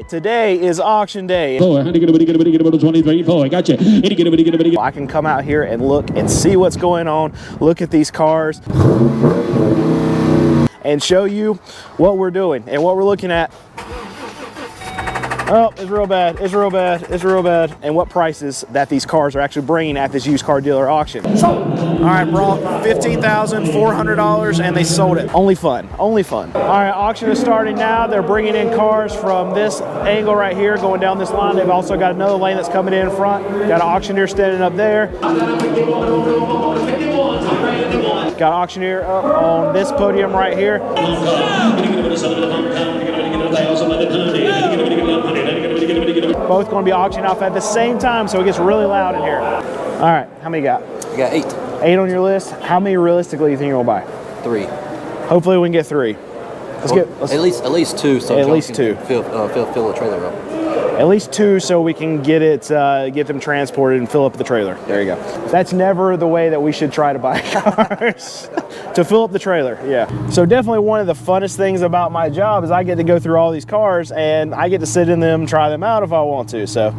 Today is auction day. I can come out here and look and see what's going on, look at these cars, and show you what we're doing and what we're looking at. Oh, it's real bad, it's real bad, it's real bad. And what prices that these cars are actually bringing at this used car dealer auction. All right, brought $15,400 and they sold it. Only fun, only fun. All right, auction is starting now. They're bringing in cars from this angle right here, going down this line. They've also got another lane that's coming in front. Got an auctioneer standing up there. Got an auctioneer up on this podium right here. Both going to be auctioning off at the same time, so it gets really loud in here. All right, how many you got? I got 8. 8 on your list. How many realistically do you think you're gonna buy? 3. Hopefully we can get 3. Let's at least 2. So at least 2. Fill the trailer up. At least 2, so we can get it, get them transported and fill up the trailer. There you go. That's never the way that we should try to buy cars. To fill up the trailer, yeah. So definitely one of the funnest things about my job is I get to go through all these cars and I get to sit in them, try them out if I want to. So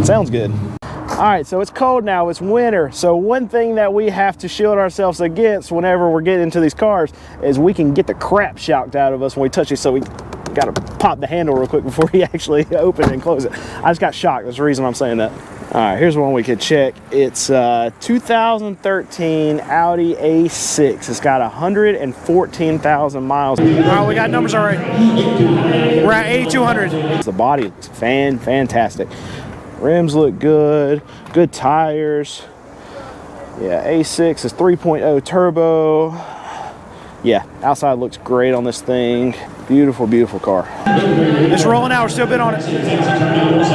sounds good. All right, so it's cold now, it's winter. So one thing that we have to shield ourselves against whenever we're getting into these cars is we can get the crap shocked out of us when we touch it. So we gotta pop the handle real quick before we actually open it and close it. I just got shocked, that's the reason I'm saying that. All right, here's one we could check. It's 2013 Audi A6. It's got 114,000 miles. All right, we got numbers already. We're at 8,200. The body looks fantastic. Rims look good, good tires. Yeah, A6 is 3.0 turbo. Yeah, outside looks great on this thing. Beautiful, beautiful car. It's rolling out, we're still bidding on it.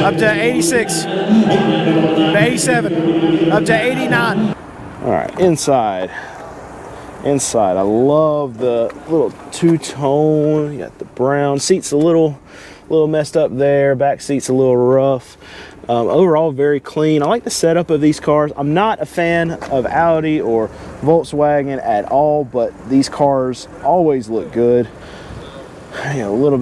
Up to 86, to 87, up to 89. All right, inside. Inside, I love the little two-tone. You got the brown. Seat's a little messed up there. Back seat's a little rough. Overall, very clean. I like the setup of these cars. I'm not a fan of Audi or Volkswagen at all, but these cars always look good. Yeah, a little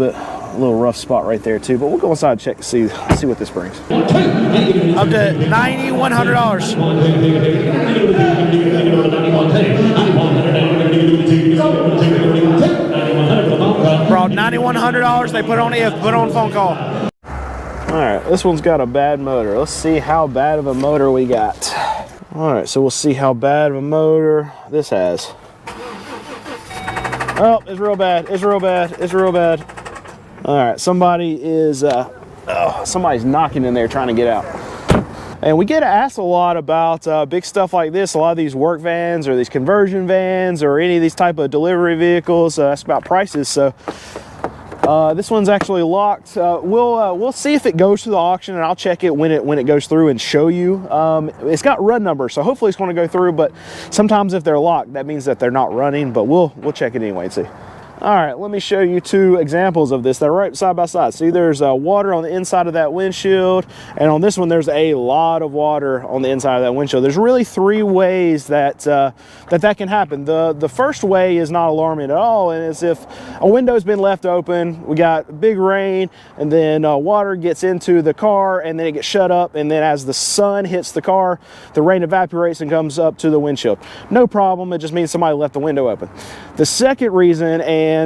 rough spot right there too, but we'll go inside and check to see what this brings. Up to $9,100. Brought $9,100. They put on phone call. All right, this one's got a bad motor. Let's see how bad of a motor we got. All right, so we'll see how bad of a motor this has. Oh, it's real bad, it's real bad, it's real bad. All right, somebody's knocking in there trying to get out. And we get asked a lot about big stuff like this, a lot of these work vans or these conversion vans or any of these type of delivery vehicles. Ask about prices, so this one's actually locked. We'll see if it goes to the auction, and I'll check it when it goes through and show you. It's got run numbers, so hopefully it's going to go through, but sometimes if they're locked, that means that they're not running, but we'll check it anyway and see. All right, let me show you 2 examples of this. They're right side by side. See, there's water on the inside of that windshield, and on this one, there's a lot of water on the inside of that windshield. There's really 3 ways that that can happen. The first way is not alarming at all, and it's if a window's been left open, we got big rain, and then water gets into the car, and then it gets shut up, and then as the sun hits the car, the rain evaporates and comes up to the windshield. No problem, it just means somebody left the window open. The second reason, and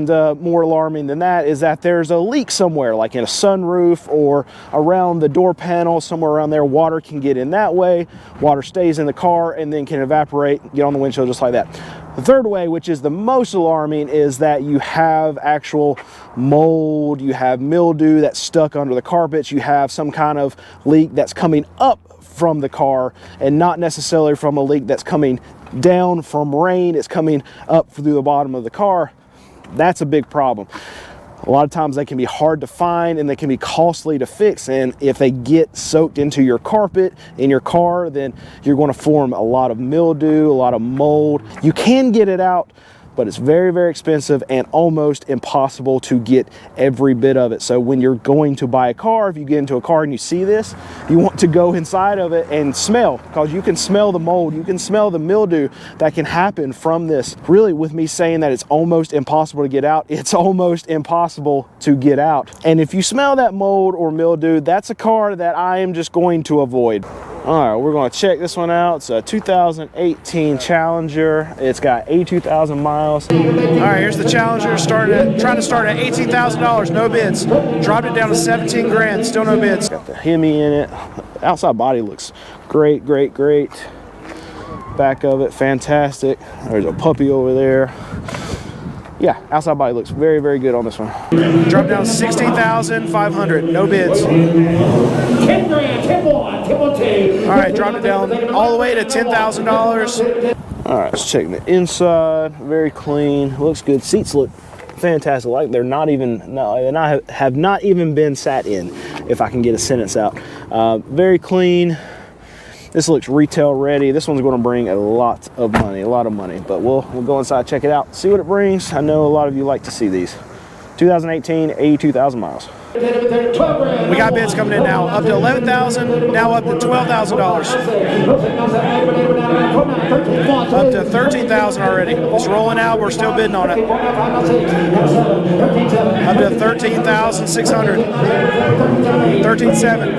more alarming than that, is that there's a leak somewhere, like in a sunroof or around the door panel, somewhere around there. Water can get in that way. Water stays in the car and then can evaporate, get on the windshield just like that. The third way, which is the most alarming, is that you have actual mold, you have mildew that's stuck under the carpets, you have some kind of leak that's coming up from the car and not necessarily from a leak that's coming down from rain. It's coming up through the bottom of the car. That's a big problem. A lot of times they can be hard to find and they can be costly to fix, and if they get soaked into your carpet in your car, then you're going to form a lot of mildew, a lot of mold. You can get it out but it's very, very expensive and almost impossible to get every bit of it. So when you're going to buy a car, if you get into a car and you see this, you want to go inside of it and smell, because you can smell the mold, you can smell the mildew that can happen from this. Really, with me saying that it's almost impossible to get out, it's almost impossible to get out. And if you smell that mold or mildew, that's a car that I am just going to avoid. All right, we're going to check this one out. It's a 2018 Challenger. It's got 82,000 miles. All right, here's the Challenger trying to start at $18,000, no bids. Dropped it down to 17 grand, still no bids. Got the Hemi in it. Outside body looks great, great, great. Back of it, fantastic. There's a puppy over there. Yeah, outside body looks very, very good on this one. Drop down 16,500, no bids. 10 grand, 10 1, 10 1 2. All right, drop it down all the way to $10,000. All right, let's check the inside. Very clean, looks good. Seats look fantastic. Like they're not even, have not even been sat in, if I can get a sentence out. Very clean. This looks retail ready. This one's going to bring a lot of money, but we'll go inside, check it out, see what it brings. I know a lot of you like to see these. 2018, 82,000 miles. We got bids coming in now, up to $11,000, now up to $12,000. Up to $13,000 already. It's rolling out, we're still bidding on it. Up to $13,600. $13,700.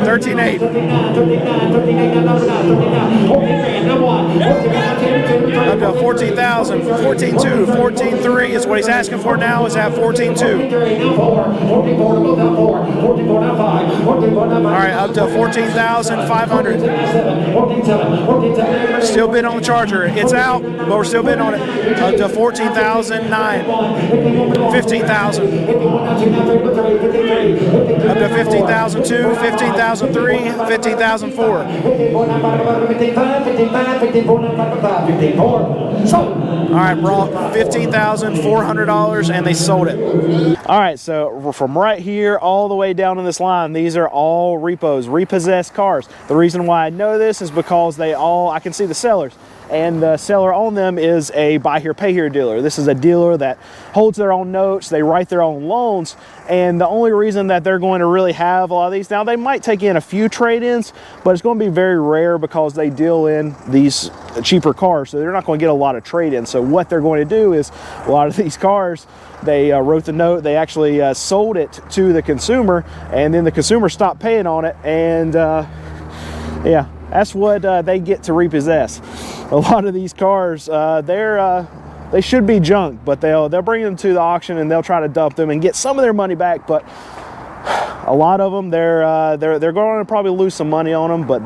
$13,800. Up to $14,000. $14,200. $14,300 is what he's asking for now, is at $14,200. All right, up to $14,500. Still bidding on the Charger. It's out, but we're still bidding on it. Up to $14,900. $15,000. Up to $15,200. $15,300. $15,400. All right, brought $15,400 and they sold it. All right, so from right here all the way down in this line, these are all repos, repossessed cars. The reason why I know this is because I can see the sellers, and the seller on them is a buy here, pay here dealer. This is a dealer that holds their own notes, they write their own loans, and the only reason that they're going to really have a lot of these, now they might take in a few trade-ins, but it's going to be very rare because they deal in these cheaper cars, so they're not going to get a lot of trade-ins. So what they're going to do is, a lot of these cars, they wrote the note, they actually sold it to the consumer, and then the consumer stopped paying on it, and yeah, that's what they get to repossess. A lot of these cars, they should be junk, but they'll bring them to the auction and they'll try to dump them and get some of their money back. But a lot of them, they're going to probably lose some money on them. But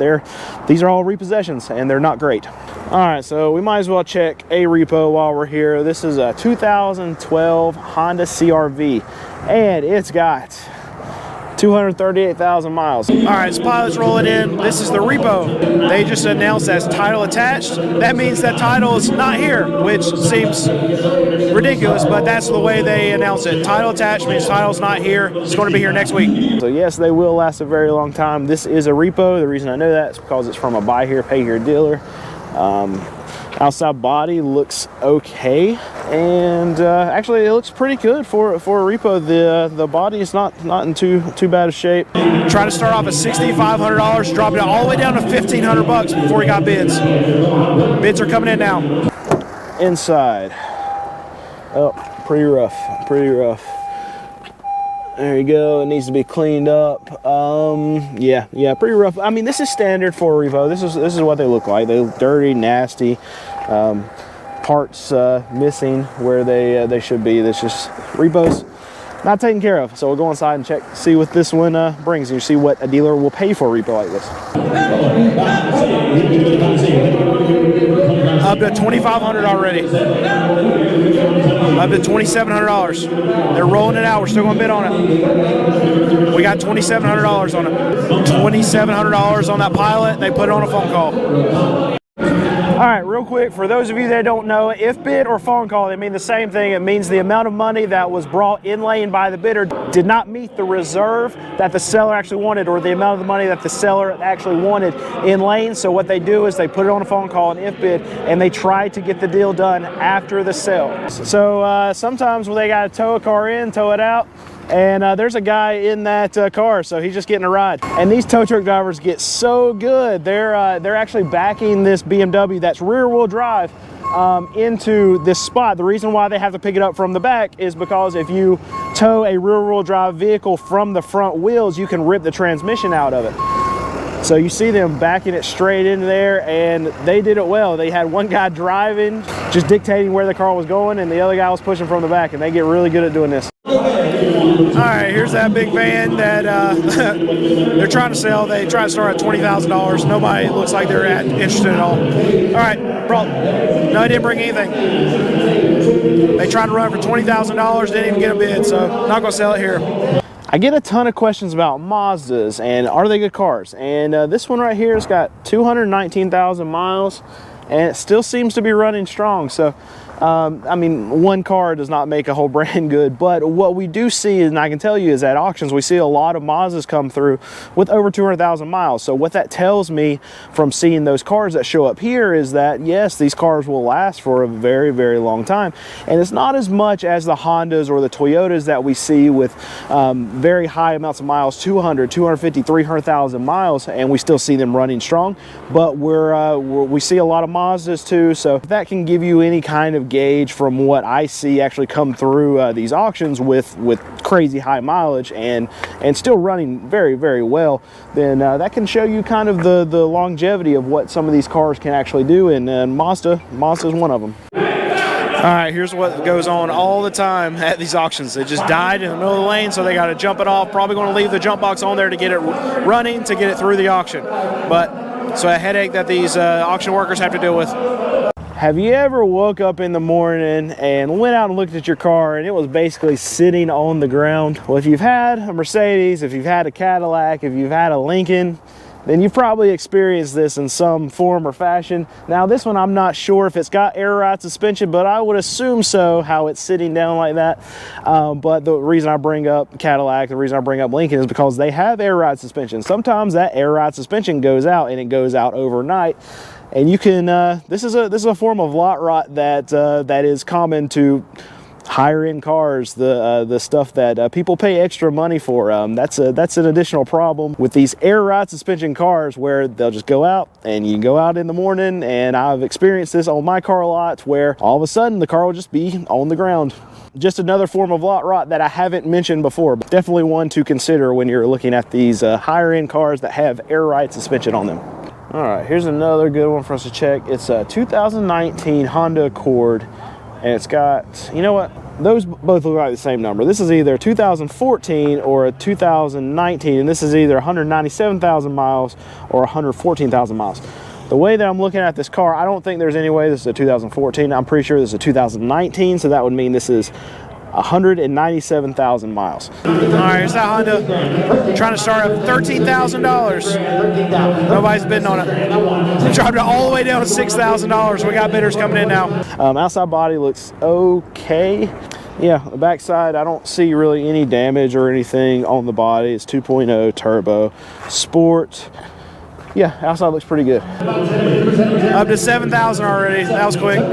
these are all repossessions and they're not great. All right, so we might as well check a repo while we're here. This is a 2012 Honda CR-V, and it's got 238,000 miles. All right, so Pilot's rolling in. This is the repo. They just announced as title attached. That means that title is not here, which seems ridiculous, but that's the way they announce it. Title attached means title's not here. It's going to be here next week. So yes, they will last a very long time. This is a repo. The reason I know that is because it's from a buy here, pay here dealer. Outside body looks okay, and actually it looks pretty good for a repo. The body is not in too bad of shape. Try to start off at $6,500, drop it all the way down to $1,500 before he got bids. Bids are coming in now. Inside, oh, pretty rough. There you go. It needs to be cleaned up. Yeah, pretty rough. I mean, this is standard for a repo. This is what they look like. They look dirty, nasty. Parts missing where they should be. This just repos not taken care of. So we'll go inside and check, see what this one brings. You see what a dealer will pay for a repo like this. Up to $2,500 already. Up to $2,700. They're rolling it out. We're still going to bid on it. We got $2,700 on it. $2,700 on that Pilot. They put it on a phone call. All right, real quick, for those of you that don't know, if bid or phone call, they mean the same thing. It means the amount of money that was brought in lane by the bidder did not meet the reserve that the seller actually wanted, or the amount of the money that the seller actually wanted in lane. So what they do is they put it on a phone call, an if bid, and they try to get the deal done after the sale. So sometimes when they got to tow a car in, tow it out, and there's a guy in that car, so he's just getting a ride. And these tow truck drivers get so good. They're actually backing this BMW that's rear-wheel drive into this spot. The reason why they have to pick it up from the back is because if you tow a rear-wheel drive vehicle from the front wheels, you can rip the transmission out of it. So you see them backing it straight into there, and they did it well. They had one guy driving, just dictating where the car was going, and the other guy was pushing from the back, and they get really good at doing this. All right, here's that big van that they're trying to sell. They try to start at $20,000. Nobody looks like they're interested at all. All right, bro. No, they didn't bring anything. They tried to run for $20,000, didn't even get a bid, so not gonna sell it here. I get a ton of questions about Mazdas and are they good cars? And this one right here has got 219,000 miles and it still seems to be running strong. So I mean, one car does not make a whole brand good, but what we do see, and I can tell you, is at auctions we see a lot of Mazdas come through with over 200,000 miles. So what that tells me from seeing those cars that show up here is that yes, these cars will last for a very, very long time. And it's not as much as the Hondas or the Toyotas that we see with very high amounts of miles, 200, 250, 300,000 miles, and we still see them running strong. But we see a lot of Mazdas too, so if that can give you any kind of gauge from what I see actually come through these auctions with crazy high mileage and still running very, very well, then that can show you kind of the longevity of what some of these cars can actually do, and Mazda is one of them. All right, here's what goes on all the time at these auctions. It just died in the middle of the lane, so they got to jump it off. Probably going to leave the jump box on there to get it running, to get it through the auction. But so a headache that these auction workers have to deal with. Have you ever woke up in the morning and went out and looked at your car and it was basically sitting on the ground? Well, if you've had a Mercedes, if you've had a Cadillac, if you've had a Lincoln, then you've probably experienced this in some form or fashion. Now this one, I'm not sure if it's got air ride suspension, but I would assume so, how it's sitting down like that. But the reason I bring up Cadillac, the reason I bring up Lincoln is because they have air ride suspension. Sometimes that air ride suspension goes out, and it goes out overnight. And you can, this is a form of lot rot that is common to higher end cars, the stuff that people pay extra money for. That's an additional problem with these air ride suspension cars, where they'll just go out, and you can go out in the morning, and I've experienced this on my car a lot, where all of a sudden the car will just be on the ground. Just another form of lot rot that I haven't mentioned before, but definitely one to consider when you're looking at these higher end cars that have air ride suspension on them. All right, here's another good one for us to check. It's a 2019 Honda Accord, and it's got, you know what? Those both look like the same number. This is either 2014 or a 2019, and this is either 197,000 miles or 114,000 miles. The way that I'm looking at this car, I don't think there's any way this is a 2014. I'm pretty sure this is a 2019, so that would mean this is 197,000 miles. All right, here's that Honda trying to start at $13,000. Nobody's bidding on it. Dropped it all the way down to $6,000. We got bidders coming in now. Outside body looks okay. Yeah, the backside, I don't see really any damage or anything on the body. It's 2.0 turbo sport. Yeah, outside looks pretty good. Up to 7,000 already. That was quick. All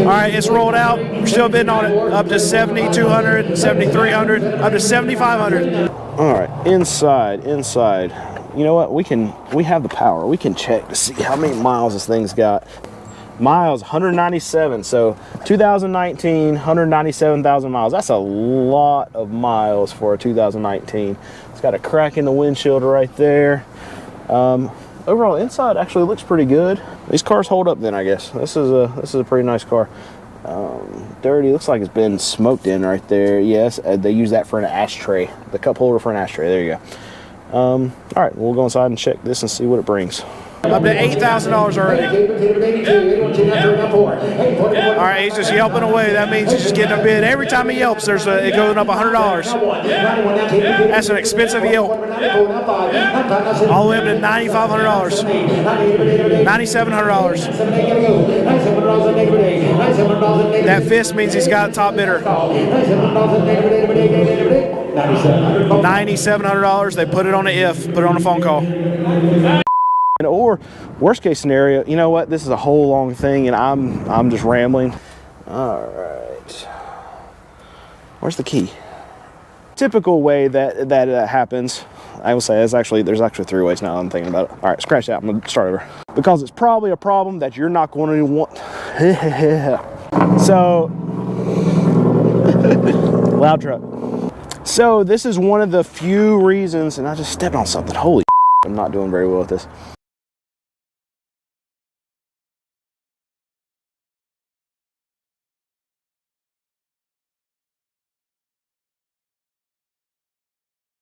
right, it's rolled out. We're still bidding on it. Up to 7,200, 7,300, up to 7,500. All right, inside. You know what? We have the power. We can check to see how many miles this thing's got. Miles, 197. So 2019, 197,000 miles. That's a lot of miles for a 2019. It's got a crack in the windshield right there. Overall inside actually looks pretty good. These cars hold up then, I guess. This is a pretty nice car. Dirty, looks like it's been smoked in right there. Yes, they use that for an ashtray, the cup holder for an ashtray. There you go. All right, we'll go inside and check this and see what it brings. Up to $8,000 already. All right, he's just yelping away. That means he's just getting a bid. Every time he yelps, it goes up $100. That's an expensive yelp. All the way up to $9,500. $9,700. That fist means he's got a top bidder. $9,700. They put it on put it on a phone call. Or worst case scenario, you know what? This is a whole long thing, and I'm just rambling. All right, where's the key? Typical way that happens, I will say, there's actually 3 ways now I'm thinking about it. All right, scratch that. I'm gonna start over because it's probably a problem that you're not going to want. So, loud truck. So this is one of the few reasons, and I just stepped on something. Holy, I'm not doing very well with this.